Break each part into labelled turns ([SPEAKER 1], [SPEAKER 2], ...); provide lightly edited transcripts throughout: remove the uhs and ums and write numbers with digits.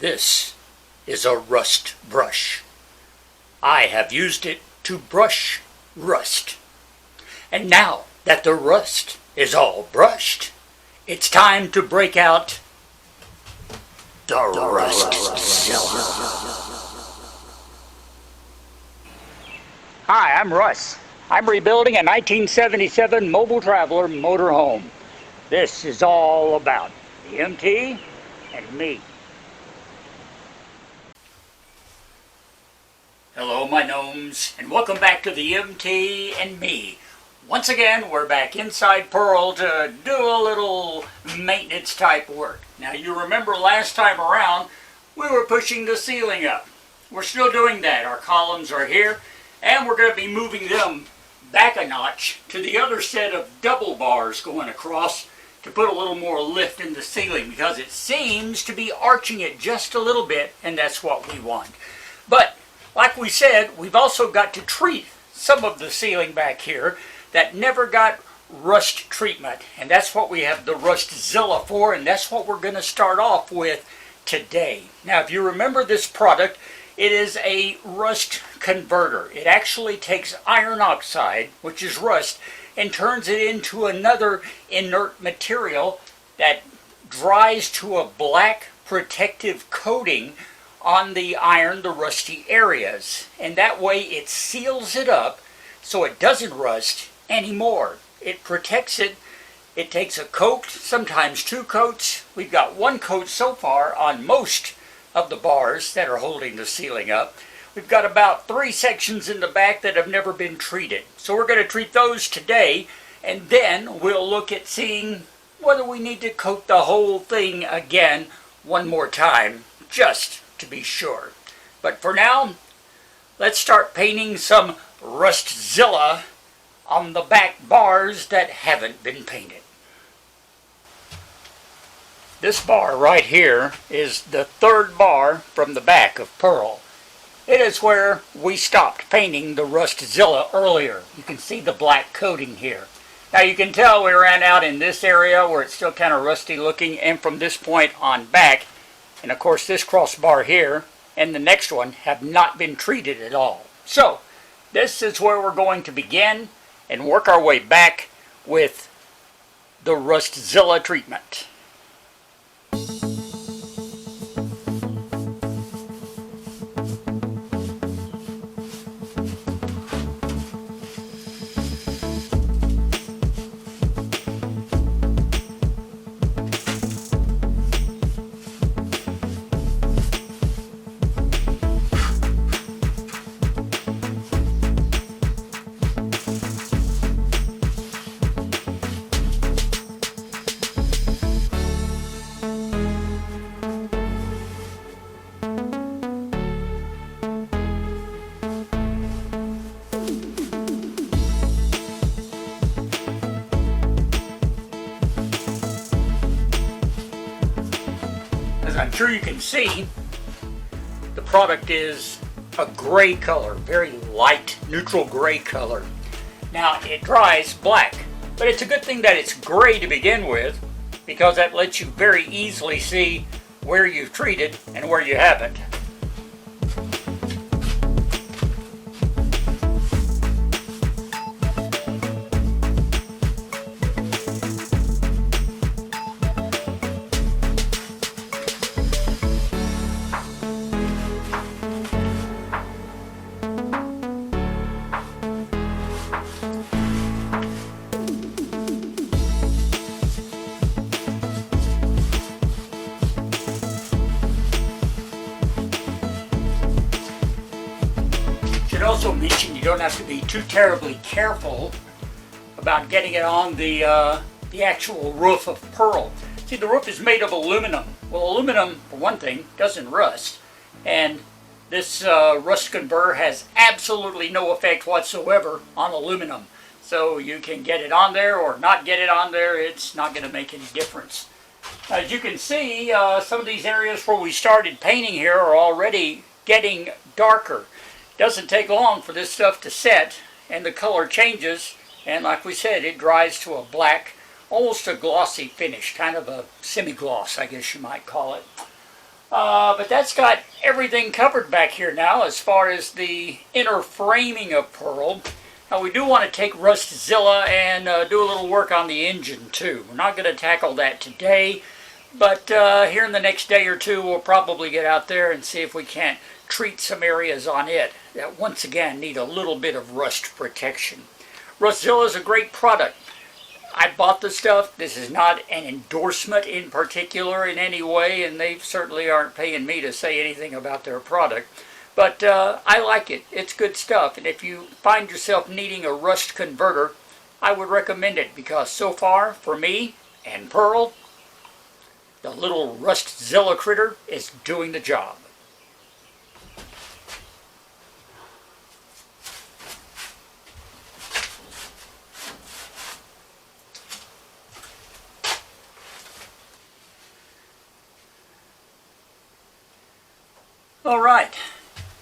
[SPEAKER 1] This is a rust brush. I have used it to brush rust. And now that the rust is all brushed, it's time to break out the Rustzilla. Hi, I'm Russ. I'm rebuilding a 1977 Mobile Traveler motorhome. This is all about the MT and me. Hello my gnomes, and welcome back to the MT and me. Once again, we're back inside Pearl to do a little maintenance type work. Now you remember last time around, we were pushing the ceiling up. We're still doing that. Our columns are here, and we're going to be moving them back a notch to the other set of double bars going across to put a little more lift in the ceiling, because it seems to be arching it just a little bit, and that's what we want. But like we said, we've also got to treat some of the ceiling back here that never got rust treatment, and that's what we have the Rustzilla for, and that's what we're going to start off with today. Now if you remember this product, it is a rust converter. It actually takes iron oxide, which is rust, and turns it into another inert material that dries to a black protective coating on the iron, the rusty areas, and that way it seals it up so it doesn't rust anymore. It protects it. It takes a coat, sometimes two coats. We've got one coat so far on most of the bars that are holding the ceiling up. We've got about 3 sections in the back that have never been treated. So we're going to treat those today, and then we'll look at seeing whether we need to coat the whole thing again one more time, just to be sure. But for now, let's start painting some Rustzilla on the back bars that haven't been painted. This bar right here is the third bar from the back of Pearl. It is where we stopped painting the Rustzilla earlier. You can see the black coating here. Now you can tell we ran out in this area where it's still kind of rusty looking, and from this point on back, and of course this crossbar here and the next one have not been treated at all. So this is where we're going to begin and work our way back with the Rustzilla treatment. As I'm sure you can see, the product is a gray color, very light, neutral gray color. Now it dries black, but it's a good thing that it's gray to begin with, because that lets you very easily see where you've treated and where you haven't. Also mention you don't have to be too terribly careful about getting it on the actual roof of Pearl. See, the roof is made of aluminum. Well, aluminum, for one thing, doesn't rust, and this rust converter has absolutely no effect whatsoever on aluminum. So you can get it on there or not get it on there, it's not going to make any difference. As you can see, some of these areas where we started painting here are already getting darker. Doesn't take long for this stuff to set, and the color changes, and like we said, it dries to a black, almost a glossy finish, kind of a semi-gloss, I guess you might call it. But that's got everything covered back here now as far as the inner framing of Pearl. Now we do want to take Rustzilla and do a little work on the engine too. We're not going to tackle that today, but here in the next day or two we'll probably get out there and see if we can't treat some areas on it that once again need a little bit of rust protection. Rustzilla is a great product. I bought the stuff. This is not an endorsement in particular in any way, and they certainly aren't paying me to say anything about their product. But I like it. It's good stuff. And if you find yourself needing a rust converter, I would recommend it because so far, for me and Pearl, the little Rustzilla critter is doing the job. All right,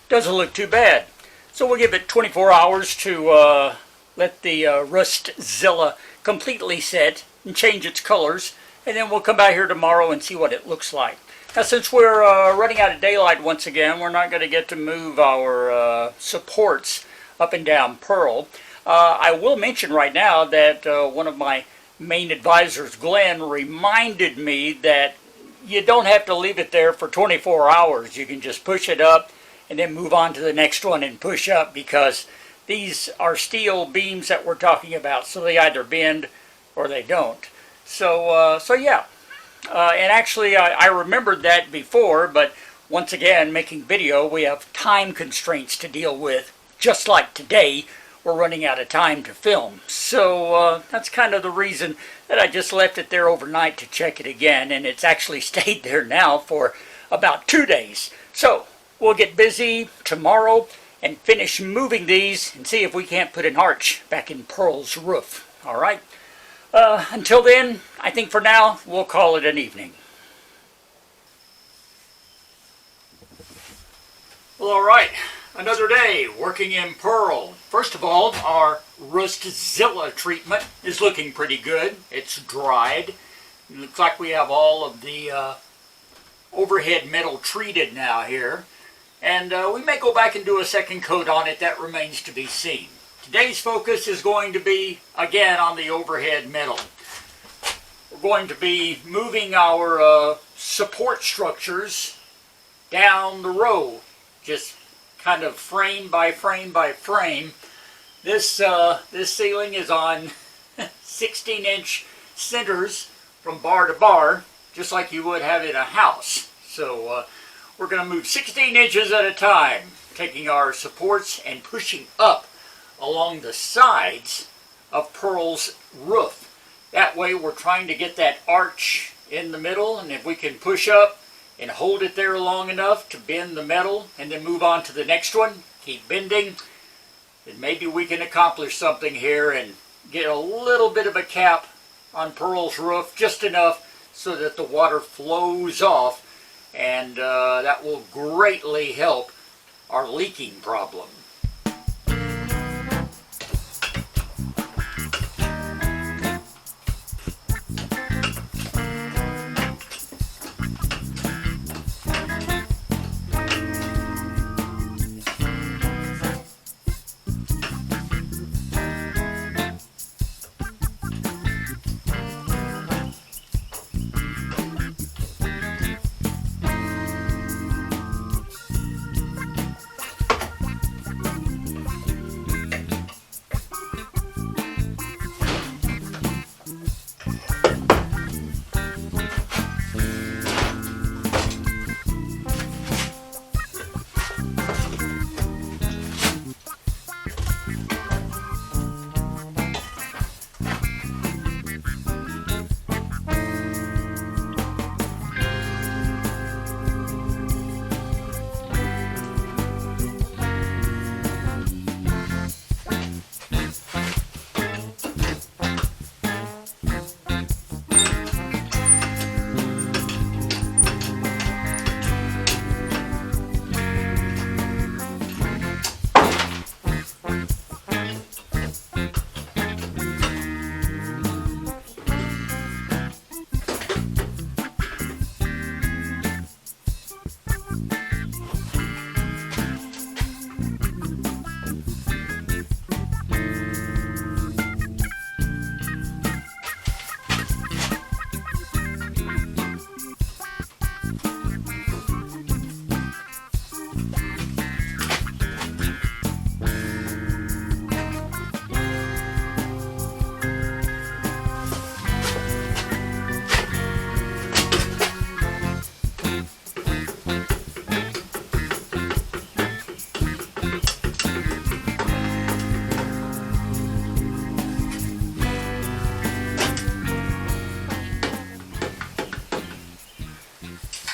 [SPEAKER 1] doesn't look too bad. So we'll give it 24 hours to let the Rustzilla completely set and change its colors, and then we'll come back here tomorrow and see what it looks like. Now since we're running out of daylight once again, we're not going to get to move our supports up and down Pearl. I will mention right now that one of my main advisors, Glenn, reminded me that you don't have to leave it there for 24 hours. You can just push it up and then move on to the next one and push up because these are steel beams that we're talking about, so they either bend or they don't. So yeah. And actually I remembered that before, but once again, making video, we have time constraints to deal with. Just like today, we're running out of time to film. So that's kind of the reason that I just left it there overnight to check it again, and it's actually stayed there now for about 2 days. So we'll get busy tomorrow and finish moving these and see if we can't put an arch back in Pearl's roof. All right? Until then, I think for now, we'll call it an evening. Well, all right. Another day working in Pearl. First of all, our Rustzilla treatment is looking pretty good. It's dried. It looks like we have all of the overhead metal treated now here. And we may go back and do a second coat on it. That remains to be seen. Today's focus is going to be, again, on the overhead metal. We're going to be moving our support structures down the row, just kind of frame by frame by frame. This ceiling is on 16-inch centers from bar to bar, just like you would have in a house. So we're going to move 16 inches at a time, taking our supports and pushing up along the sides of Pearl's roof. That way we're trying to get that arch in the middle, and if we can push up and hold it there long enough to bend the metal and then move on to the next one, keep bending, then maybe we can accomplish something here and get a little bit of a cap on Pearl's roof, just enough so that the water flows off, and that will greatly help our leaking problem.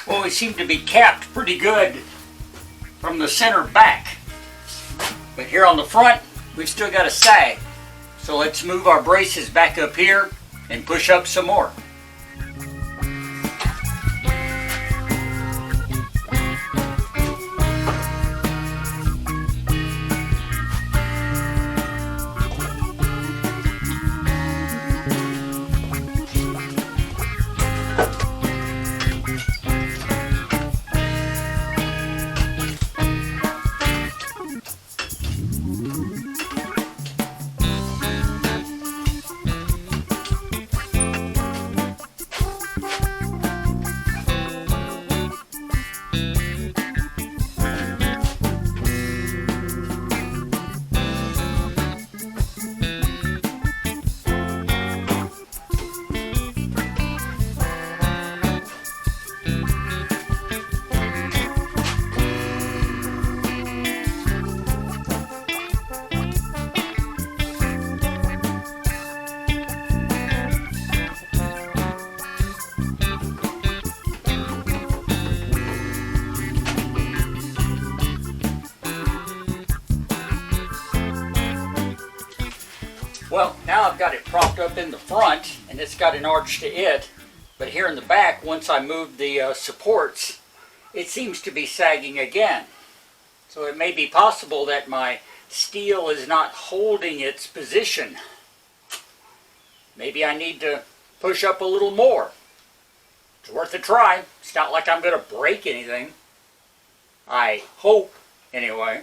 [SPEAKER 1] Well, we seem to be capped pretty good from the center back. But here on the front, we've still got a sag. So let's move our braces back up here and push up some more. Well, now I've got it propped up in the front, and it's got an arch to it. But here in the back, once I move the supports, it seems to be sagging again. So it may be possible that my steel is not holding its position. Maybe I need to push up a little more. It's worth a try. It's not like I'm going to break anything. I hope, anyway.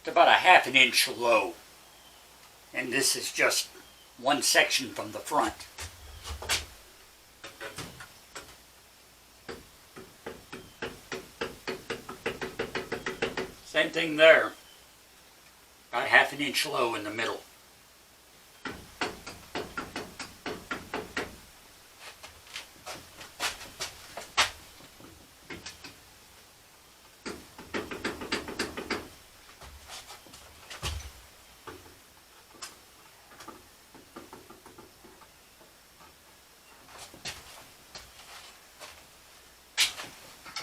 [SPEAKER 1] It's about a ½ an inch low, and this is just one section from the front. Same thing there, about ½ an inch low in the middle.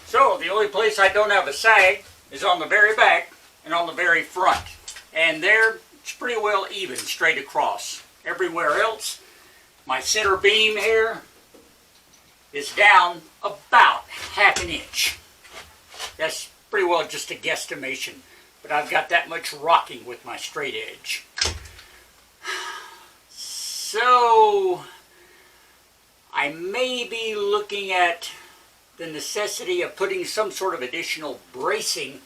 [SPEAKER 1] So the only place I don't have a sag is on the very back and on the very front. And there, it's pretty well even straight across. Everywhere else, my center beam here is down about ½ an inch. That's pretty well just a guesstimation, but I've got that much rocking with my straight edge. So I may be looking at the necessity of putting some sort of additional bracing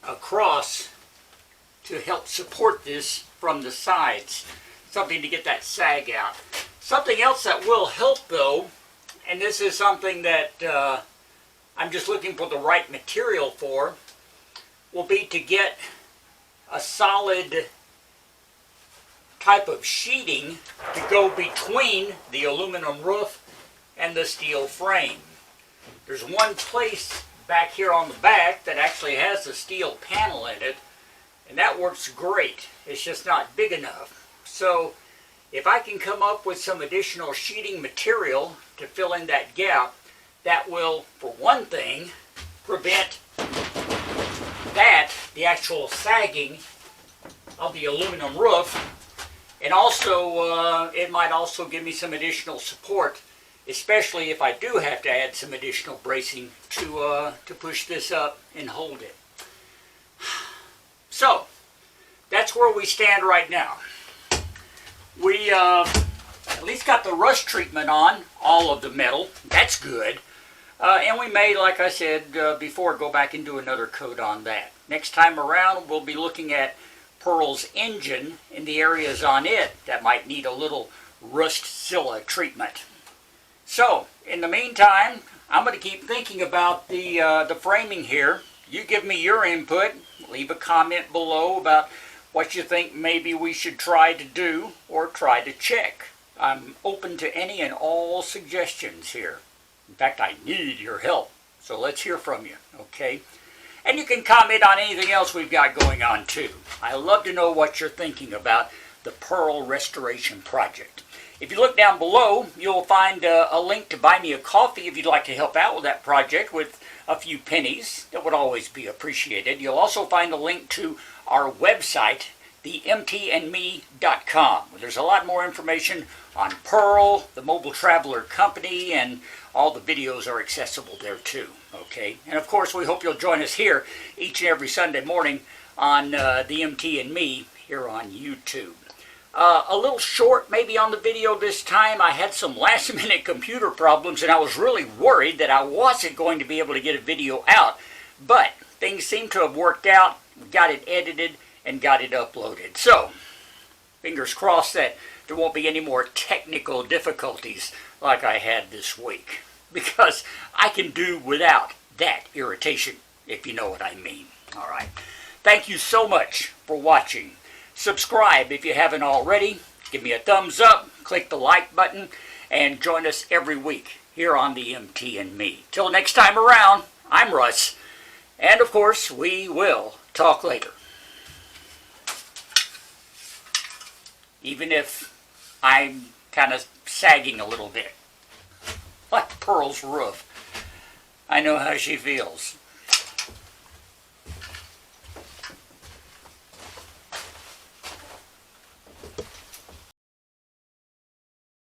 [SPEAKER 1] across to help support this from the sides. Something to get that sag out. Something else that will help though, and this is something that I'm just looking for the right material for, will be to get a solid type of sheeting to go between the aluminum roof and the steel frame. There's one place back here on the back that actually has a steel panel in it, and that works great. It's just not big enough. So if I can come up with some additional sheeting material to fill in that gap, that will, for one thing, prevent the actual sagging of the aluminum roof, and also it might also give me some additional support, especially if I do have to add some additional bracing to push this up and hold it. So, that's where we stand right now. We at least got the rust treatment on all of the metal. That's good. And we may, like I said before, go back and do another coat on that. Next time around, we'll be looking at Pearl's engine in the areas on it that might need a little Rustzilla treatment. So, in the meantime, I'm going to keep thinking about the framing here. You give me your input. Leave a comment below about what you think maybe we should try to do or try to check. I'm open to any and all suggestions here. In fact, I need your help. So let's hear from you, okay? And you can comment on anything else we've got going on too. I love to know what you're thinking about the Pearl Restoration Project. If you look down below, you'll find a link to buy me a coffee if you'd like to help out with that project with a few pennies. That would always be appreciated. You'll also find a link to our website, themtandme.com. There's a lot more information on Pearl, the Mobile Traveler Company, and all the videos are accessible there too. Okay, and of course we hope you'll join us here each and every Sunday morning on the MT and Me here on YouTube. A little short maybe on the video this time. I had some last minute computer problems and I was really worried that I wasn't going to be able to get a video out, but things seem to have worked out. We got it edited and got it uploaded. So fingers crossed that there won't be any more technical difficulties like I had this week, because I can do without that irritation, if you know what I mean. All right. Thank you so much for watching. Subscribe if you haven't already. Give me a thumbs up, click the like button, and join us every week here on the MT and Me. Till next time around, I'm Russ, and of course, we will talk later. Even if I'm kind of sagging a little bit, like Pearl's roof. I know how she feels.